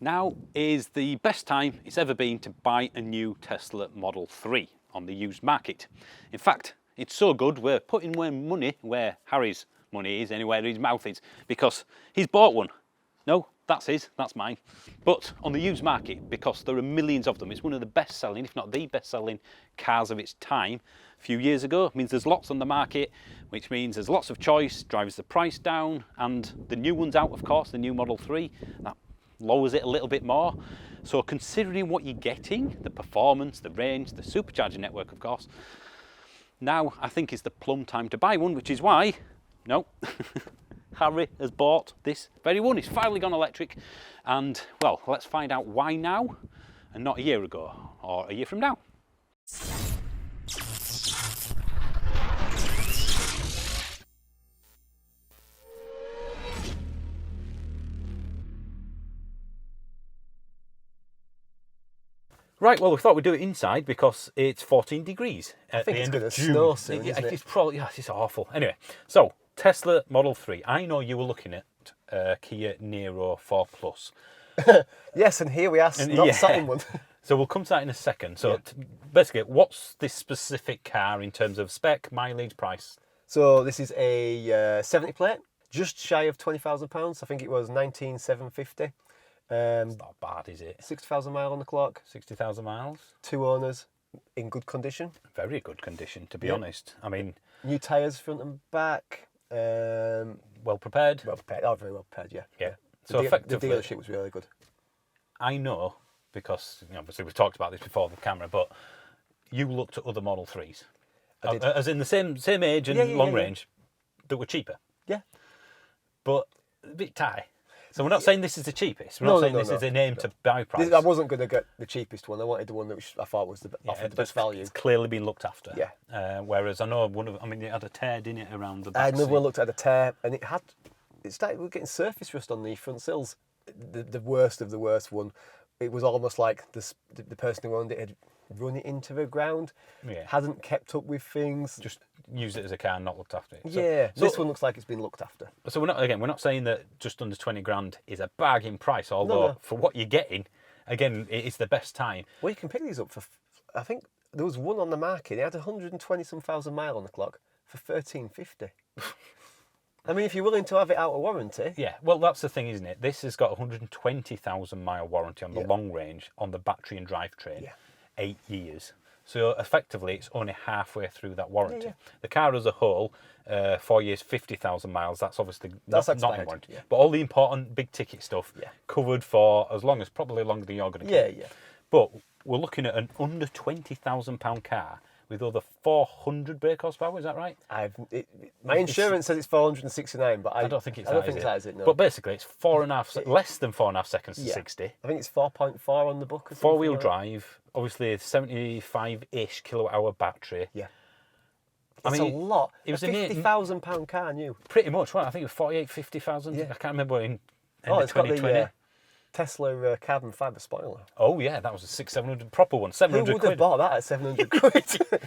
Now is the best time it's ever been to buy a new Tesla Model 3 on the used market. In fact, it's so good we're putting money where Harry's money is, anywhere his mouth is, because he's bought one. No, that's his, that's mine. But on the used market, because there are millions of them, it's one of the best selling, if not the best selling cars of its time. A few years ago, it means there's lots on the market, which means there's lots of choice, drives the price down, and the new one's out, of course, the new Model 3. That lowers it a little bit more. So considering what you're getting, the performance, the range, the supercharger network, of course, now I think is the plumb time to buy one, which is why, no, Harry has bought this very one. It's finally gone electric, and well, let's find out why now and not a year ago or a year from now. Right, well, we thought we'd do it inside because it's 14 degrees at the end of June. Snow soon, isn't it? It's probably, yes, it's awful. Anyway, so Tesla Model 3. I know you were looking at Kia Niro 4 Plus. Yes, and here we are, not sat in one. So we'll come to that in a second. So basically, what's this specific car in terms of spec, mileage, price? So this is a 70 plate, just shy of £20,000. I think it was 19,750. It's not bad, is it? 60,000 mile on the clock. 60,000 miles. 2 owners, in good condition. Very good condition, to be honest. I mean, new tyres front and back. well prepared. Well prepared. Oh, very well prepared. Yeah. Yeah. So effectively, the dealership was really good. I know because obviously we've talked about this before the camera, but you looked at other Model 3s, I did. as in the same age and long range, that were cheaper. Yeah. But a bit tight. So we're not saying this is the cheapest. We're not saying this is an aim to buy price. I wasn't going to get the cheapest one. I wanted the one that I thought was offered the best value. It's clearly been looked after. Yeah. Whereas I know it had a tear, didn't it, around the back I had another seat. one looked at a tear, and it started getting surface rust on the front sills. The worst of the worst one. It was almost like the person who owned it had run it into the ground, hadn't kept up with things. Just used it as a car and not looked after it. So this one looks like it's been looked after. So we're not saying that just under 20 grand is a bargain price, although for what you're getting, again, it's the best time. Well, you can pick these up for, I think there was one on the market. It had 120-some thousand mile on the clock for $1,350. I mean, if you're willing to have it out of warranty. Yeah, well, that's the thing, isn't it? This has got 120,000 mile warranty on the long range on the battery and drivetrain. Yeah. 8 years. So effectively, it's only halfway through that warranty. The car as a whole, 4 years, 50,000 miles. That's obviously not in warranty. Yeah. But all the important big ticket stuff covered for as long as probably longer than you're going to get. Yeah. But we're looking at an under £20,000 car with over 400 brake horsepower. Is that right? My insurance says it's 469, but I don't think it's I don't think that is it. No. But basically, it's less than 4.5 seconds to 60. I think it's 4.4 on the book. Four-wheel drive, obviously a 75-ish kilowatt-hour battery. Yeah. It's a lot. It was a £50,000 car new. Pretty much, right? I think it was 48, 50,000. Yeah. I can't remember in It's got 2020. the Tesla carbon fibre spoiler. Oh yeah, that was a 700 proper one. 700 Who would quid. have bought that at 700 quid?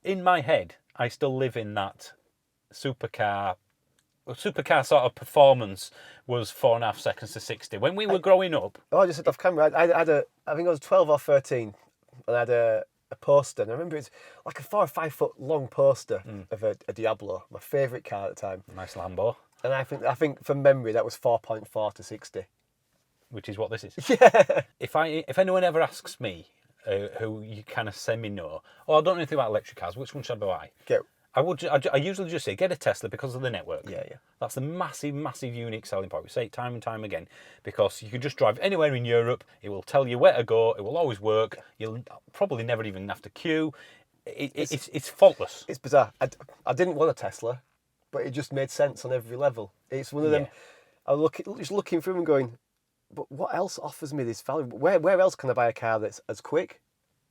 In my head, I still live in that supercar sort of performance was 4.5 seconds to 60. When we were growing up... Oh, I just said off camera, I think I was 12 or 13, and I had a poster, and I remember it's like a 4 or 5 foot long poster of a Diablo, my favourite car at the time. Nice Lambo. And I think from memory that was 4.4 to 60. Which is what this is. Yeah. If anyone ever asks me, who you kind of semi-know, I don't know anything about electric cars, which one should I buy? I usually just say, get a Tesla because of the network. Yeah. That's the massive, massive unique selling point. We say it time and time again, because you can just drive anywhere in Europe. It will tell you where to go. It will always work. You'll probably never even have to queue. It's faultless. It's bizarre. I didn't want a Tesla, but it just made sense on every level. It's one of them, I was just looking through and going, but what else offers me this value? Where else can I buy a car that's as quick,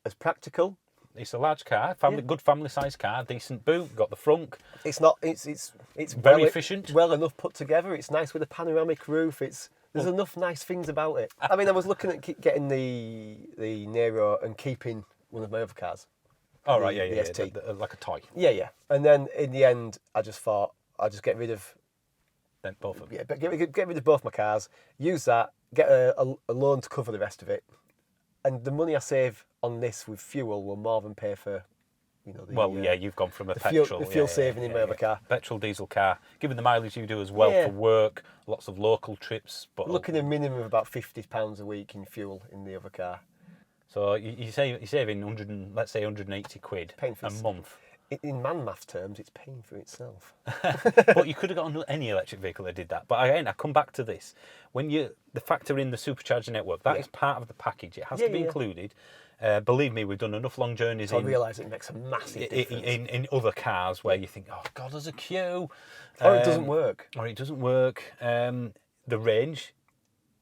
as practical? It's a large car, good family-sized car, decent boot, got the frunk. It's not. It's very efficient, well enough put together. It's nice with a panoramic roof. There's enough nice things about it. I mean, I was looking at getting the Niro and keeping one of my other cars. Oh right, yeah, ST. like a toy. Yeah. And then in the end, I just thought I'll just get rid of then both of them. Yeah, but get rid of both my cars, use that, get a loan to cover the rest of it, and the money I save on this with fuel will more than pay for, you know. You've gone from a fuel, petrol, the fuel saving in my other car. petrol diesel car, given the mileage you do as well for work, lots of local trips. But looking at a minimum of about £50 a week in fuel in the other car. So you're saving let's say 180 quid a month. In man math terms, it's paying for itself. But you could have got any electric vehicle that did that. But again, I come back to this. When the factor in the supercharger network, that is part of the package. It has to be included. Believe me, we've done enough long journeys. I realise it makes a massive difference. In other cars where you think, oh God, there's a queue. Or it doesn't work. The range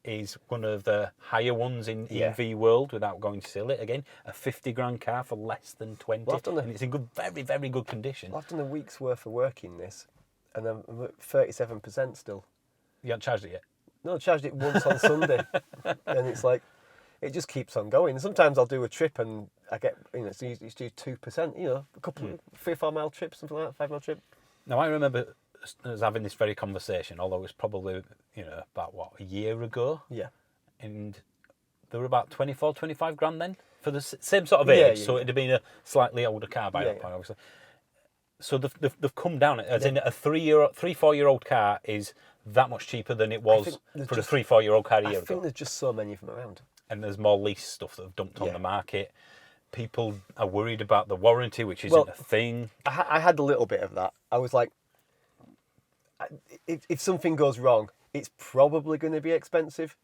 is one of the higher ones in EV world, without going silly. Again, a 50 grand car for less than 20, and it's in very, very good condition. I've done a week's worth of work in this, and I'm at 37% still. You haven't charged it yet? No, I charged it once on Sunday, and it's like, it just keeps on going. Sometimes I'll do a trip and I get, it's used to do 2%, a couple of 3 or 4 mile trips, something like that, 5 mile trip. Now, I remember us having this very conversation, although it was probably, about a year ago. Yeah. And they were about 24, 25 grand then for the same sort of age. So it'd have been a slightly older car by that point, obviously. So they've come down, as in a 3-4-year-old car is that much cheaper than it was for a 3-4-year-old car a year ago. I think there's just so many of them around. And there's more lease stuff that have dumped on the market. People are worried about the warranty, which isn't a thing. I had a little bit of that. I was like, if something goes wrong, it's probably going to be expensive.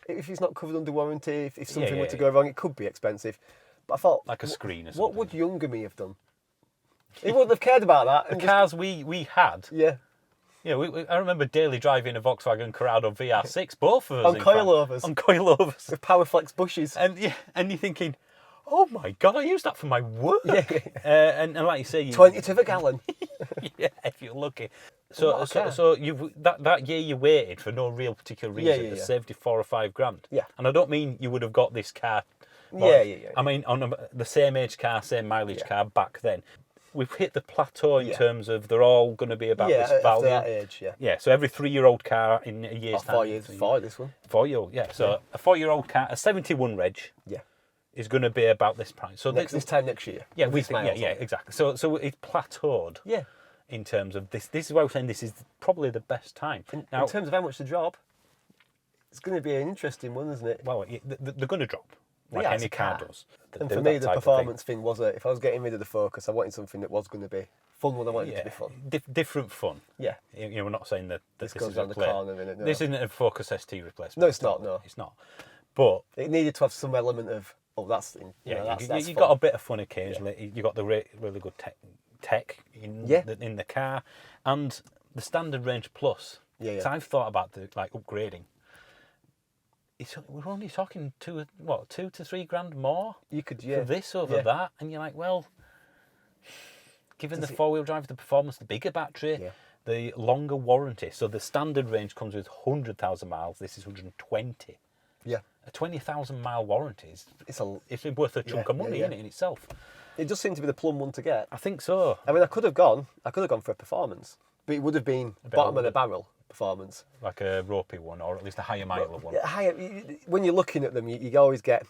If it's not covered under warranty, if something were to go wrong, it could be expensive. But I thought, like a screen or something. What would younger me have done? He wouldn't have cared about that. The cars we had. Yeah. I remember daily driving a Volkswagen Corrado VR6, both of us. On coilovers. On coilovers. With Powerflex bushes. And you're thinking, oh my God, I use that for my work. Yeah. And like you say... 20 to the gallon. Yeah, if you're lucky. So you've that year you waited for no real particular reason. It saved you 4 or 5 grand. Yeah. And I don't mean you would have got this car. Yeah. I mean, on the same age car, same mileage car back then. We've hit the plateau in terms of they're all going to be about this value. Yeah, that age, Yeah, so every 3-year-old car in a year's time. 4 years, 4 this one. 4-year-old, yeah. So a 4-year-old car, a 71 reg, is going to be about this price. So this time next year. Yeah, we think, exactly. So it's plateaued. Yeah. In terms of this is why I'm saying this is probably the best time. In terms of how much to drop, it's going to be an interesting one, isn't it? Well, they're going to drop. Like any car does. And for me, the performance thing was if I was getting rid of the Focus, I wanted something that was going to be fun when I wanted it to be fun. Different fun. Yeah. We're not saying that this goes is around the corner, innit? No. This isn't a Focus ST replacement. No, it's not. No, it's not. But it needed to have some element of that's you got a bit of fun occasionally. Yeah. You got the really good tech in the car, and the standard range plus. Yeah. So I've thought about upgrading. We're only talking 2 to 3 grand more. You could for this over that, and you're like, well, given the 4-wheel drive, the performance, the bigger battery, the longer warranty. So the standard range comes with 100,000 miles. This is 120. Yeah, a 20,000 mile warranty it's worth a chunk of money in itself. It does seem to be the plum one to get. I think so. I mean, I could have gone for a performance, but it would have been bottom of the barrel performance, like a ropey one, or at least a higher mile one. Higher. When you're looking at them, you always get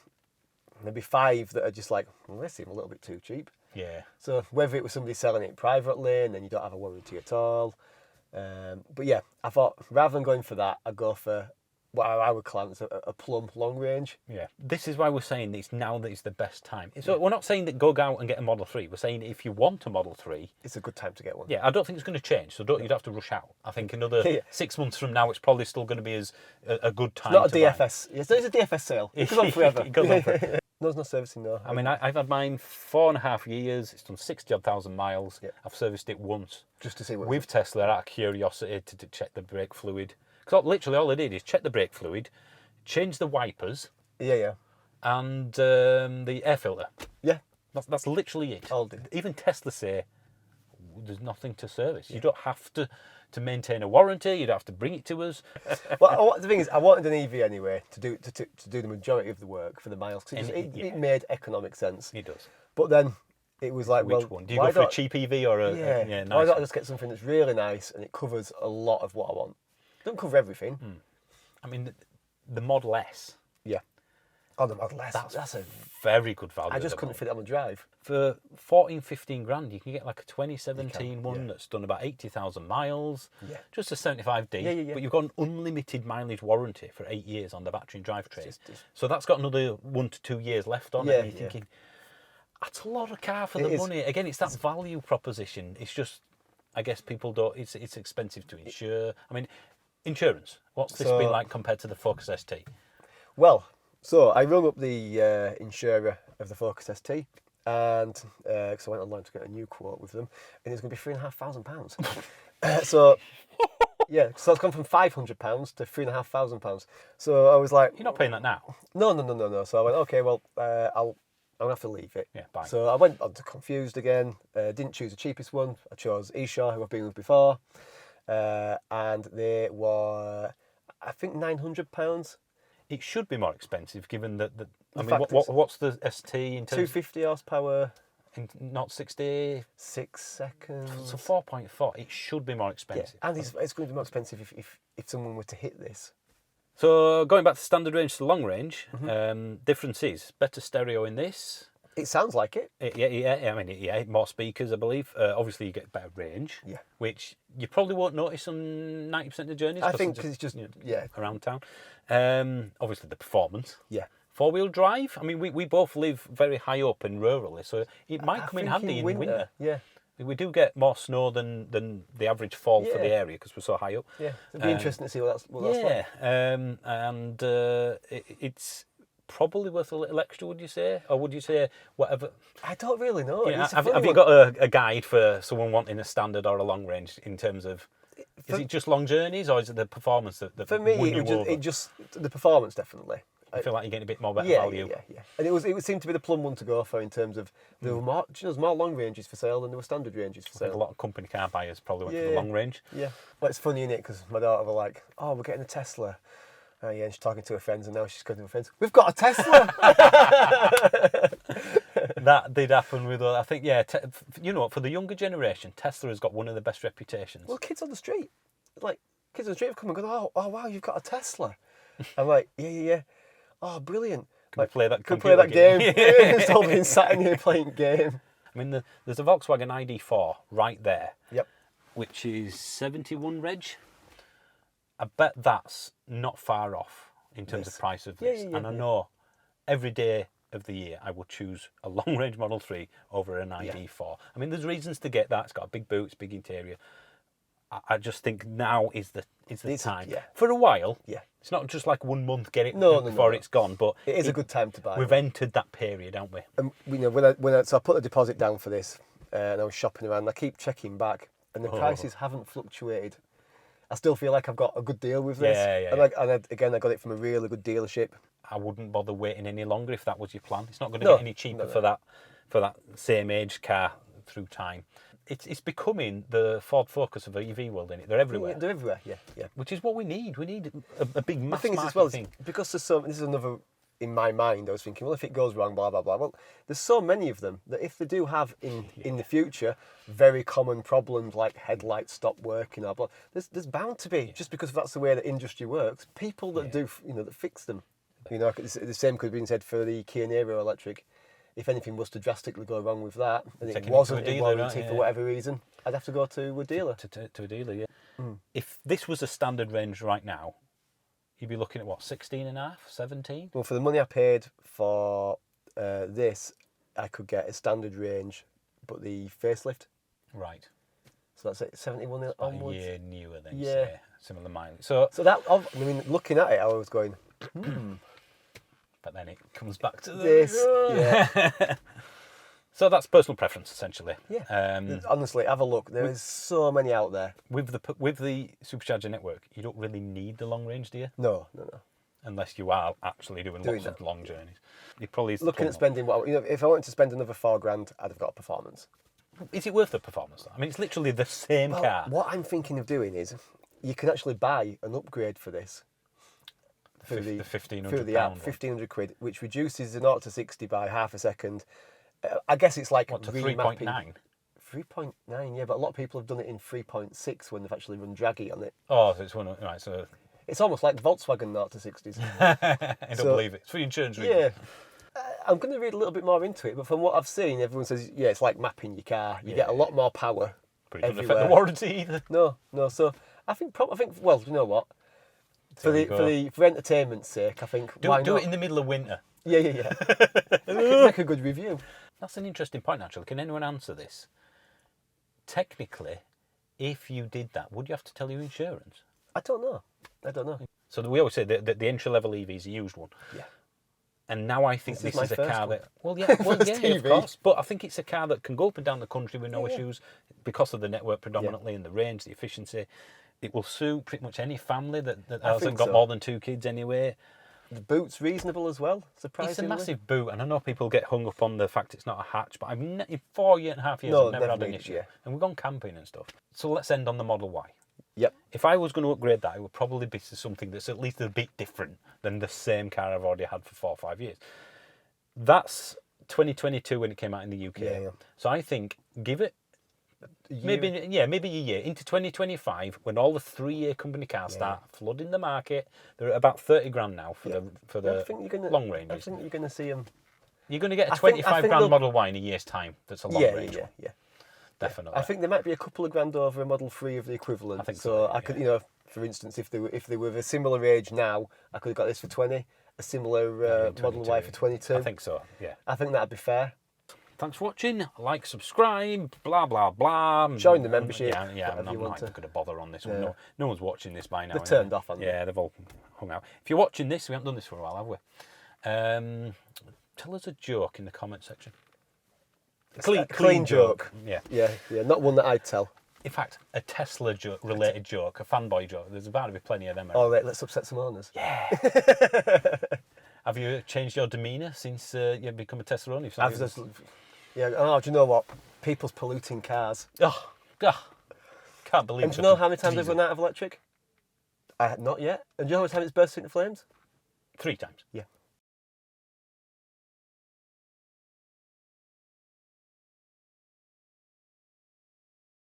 maybe 5 that are just like, well, they seem a little bit too cheap. Yeah. So whether it was somebody selling it privately and then you don't have a warranty at all, but yeah, I thought rather than going for that, I'd go for what I would class as a plum long range. Yeah. This is why we're saying it's now that it's the best time. So we're not saying that go out and get a Model 3. We're saying if you want a Model 3... It's a good time to get one. Yeah, I don't think it's going to change, so you don't have to rush out. I think another 6 months from now, it's probably still going to be a good time to buy. It's not a DFS. Yes, there's a DFS sale. It goes on forever. It goes on forever. No, there's no servicing, no. I mean, I've had mine 4.5 years. It's done 60,000 miles. Yeah. I've serviced it once. Just to see what... With Tesla, out of curiosity, to check the brake fluid. Because literally all I did is check the brake fluid, change the wipers. Yeah. And the air filter. Yeah. That's literally it. All did. Even Tesla say there's nothing to service. Yeah. You don't have to maintain a warranty. You don't have to bring it to us. Well, the thing is, I wanted an EV anyway to do the majority of the work for the miles because it made economic sense. It does. But then it was like, Which well, one? Do you why go for a don't- cheap EV or a yeah, yeah, why nice don't I one? just get something that's really nice and it covers a lot of what I want? Don't cover everything. I mean, the Model S, Yeah. Oh, the Model S. That's a. very good value. I just at the couldn't moment. fit it on the drive. For 14, 15 grand, you can get like a 2017 one yeah. that's done about 80,000 miles. Yeah. Just a 75D. Yeah. But you've got an unlimited mileage warranty for 8 years on the battery and drivetrain. It's- So that's got another 1 to 2 years left on it. Yeah, And you're yeah. thinking, that's a lot of car for It the is. money. Again, it's that value proposition. It's just, I guess people don't, it's expensive to insure. I mean, insurance. What's this So- been like compared to the Focus ST? Well, so I rung up the insurer of the Focus ST, and because I went online to get a new quote with them, and it's going to be £3,500. So yeah, so it's gone from £500 to £3,500. So I was like, You're not paying that now. no. So I went, okay, well, I'm gonna have to leave it. Yeah, bye. So I went on to Confused again. Didn't choose the cheapest one. I chose Eshaw, who I've been with before, and they were, I think, £900. It should be more expensive given that. I mean, fact it's- what's the ST in terms 250 horsepower, in not 60? 6 seconds. So 4.4. It should be more Yeah, expensive. and it's going to be more expensive if someone were to hit this. So going back to standard range to long range, Mm-hmm. difference is better stereo in this. It sounds like it. Yeah. I mean, yeah, more speakers, I believe. Obviously, you get better range. Yeah. Which you probably won't notice on 90% of the journeys. I 'cause think they're because it's just, you know, yeah, around town. Obviously, the performance. yeah. 4-wheel drive. I mean, we both live very high up and rurally, so it might I come in think handy in winter. Yeah, We do get more snow than the average fall for the Yeah. area because we're so high up. yeah. It'd be interesting to see what that's like. Yeah, and it's probably worth a little extra, would you say? Or would you say whatever? I don't really know. Yeah, It's a have funny you one. got a guide for someone wanting a standard or a long range in terms of, is For- it just long journeys or is it the performance that For me, won you over? it just the performance definitely. I feel like you're getting a bit more better Yeah, value. yeah. And it would seem to be the plum one to go for in terms of there were more. There's more long ranges for sale than there were standard ranges for I think a sale. lot of company car buyers probably went for the Yeah. long range. Yeah. Well, it's funny, innit? Because my daughter were like, "Oh, we're getting a Tesla." Yeah, and she's talking to her friends, and now she's going to her friends. We've got a Tesla. That did happen with, I think, yeah, you know what, for the younger generation, Tesla has got one of the best reputations. Well, kids on the street, like kids on the street have come and gone, oh wow, you've got a Tesla. I'm like, yeah. Oh, brilliant. Can we play that Can we play that game? computer game? It's all been sat in here playing game. I mean, there's a Volkswagen ID4 right there, Yep. which is 71 reg. I bet that's not far off in terms Yes. of price of Yeah, this. yeah, And I yeah. know every day of the year I would choose a long range Model 3 over an ID4. I mean, there's reasons to get that. It's got a big boot, it's big interior. I just think now is the It's- time. yeah. For a while, Yeah. it's not just like 1 month, get it No, before no. it's gone, but It is a good time to buy. we've entered that period, haven't we? And you know, so I put a deposit down for this, and I was shopping around. And I keep checking back, and the prices haven't fluctuated. I still feel like I've got a good deal with this. Yeah. Again, I got it from a really good dealership. I wouldn't bother waiting any longer if that was your plan. It's not going to No, get any cheaper no. for that same age car through time. It's becoming the Ford Focus of EV world, isn't it? They're everywhere, They're everywhere. Yeah. which is what we need. We need a big The mass thing is, market as well, thing. because there's so. This is another in my mind. I was thinking, well, if it goes wrong, blah blah blah. Well, there's so many of them that if they do have in the future very common problems like headlights stop working or blah, there's bound to be, just because that's the way the industry works, people that do that fix them. You know, the same could have been said for the Kia Niro electric. If anything was to drastically go wrong with that, and Taking it it to a wasn't in dealer, warranty right? for Yeah. whatever reason, I'd have to go to a dealer. To a dealer, yeah. If this was a standard range right now, you'd be looking at what, 16 and a half, 17? Well, for the money I paid for this, I could get a standard range, but the facelift. Right. So that's it, 71 About onwards. a year newer then, Yeah. say, similar mileage. So, So that, I mean, looking at it, I was going, but then it comes back to this, yeah. So that's personal preference, essentially. Yeah. Honestly, have a look. There is so many out there. With the supercharger network, you don't really need the long range, do you? No. Unless you are actually doing lots of that. long journeys. You probably Looking at spending if I wanted to spend another £4,000, I'd have got a performance. Is it worth the performance? Though? I mean, it's literally the same Well, car. what I'm thinking of doing is, you can actually buy an upgrade for this. The £1,500 through the app, one. 1,500 quid, which reduces the 0 to 60 by half a second, I guess it's like What, to remapping. 3.9? 3.9, yeah, but a lot of people have done it in 3.6 when they've actually run Draggy on it. Oh, so it's one of, right, so It's almost like the Volkswagen 0 to 60s. I don't believe it. It's for insurance reasons. Yeah. I'm going to read a little bit more into it, but from what I've seen, everyone says, yeah, it's like mapping your car. You get a lot more power. But it doesn't everywhere. affect the warranty either. No. So I think, well, you know what? For entertainment's sake, I think why Do not? it in the middle of winter. Yeah. Make a good review. That's an interesting point, actually. Can anyone answer this? Technically, if you did that, would you have to tell your insurance? I don't know. So we always say that the entry-level EV is a used one. Yeah. And now I think This this is is my a first car one. that... Well, yeah, First of TV. course. But I think it's a car that can go up and down the country with no Yeah. issues because of the network predominantly and the range, the efficiency. It will suit pretty much any family that hasn't think got so. more than 2 kids anyway. The boot's reasonable as well, surprisingly. It's a massive boot, and I know people get hung up on the fact it's not a hatch, but in 4.5 years, No, I've never never had an been, issue. yeah. And we've gone camping and stuff. So let's end on the Model Y. Yep. If I was going to upgrade that, it would probably be to something that's at least a bit different than the same car I've already had for 4 or 5 years. That's 2022 when it came out in the UK. Yeah. So I think give it maybe a year into 2025 when all the 3-year company cars start flooding the market. They're at about 30 grand now for the I think you're gonna, long ranges. I think you're going to see them. You're going to get a I think 25 they'll- grand Model Y in a year's time. That's a long range one. Yeah. Definitely. I think there might be a couple of grand over a Model 3 of the equivalent. I think so. so, I could, for instance, if they were of a similar age now, I could have got this for 20. A similar Model Y for 22. I think so, yeah. I think that'd be fair. Thanks for watching. Like, subscribe, blah, blah, blah. Join the membership, Yeah, whatever I'm you not want even to. going to bother on this one. Yeah. No one's watching this by now. They've anyway. turned off, haven't they? Yeah, they've all hung out. If you're watching this, we haven't done this for a while, have we? Tell us a joke in the comment section. Clean joke. Yeah. Yeah, not one that I'd tell. In fact, a Tesla related joke, a fanboy joke. There's about to be plenty of them. Oh, let's upset some owners. Yeah. Have you changed your demeanour since you've become a Tesla owner? Do you know what? People's polluting cars. Oh, can't believe it. And do you know how many times they've run out of electric? Not yet. And do you know how many times it's burst into flames? 3 times. Yeah.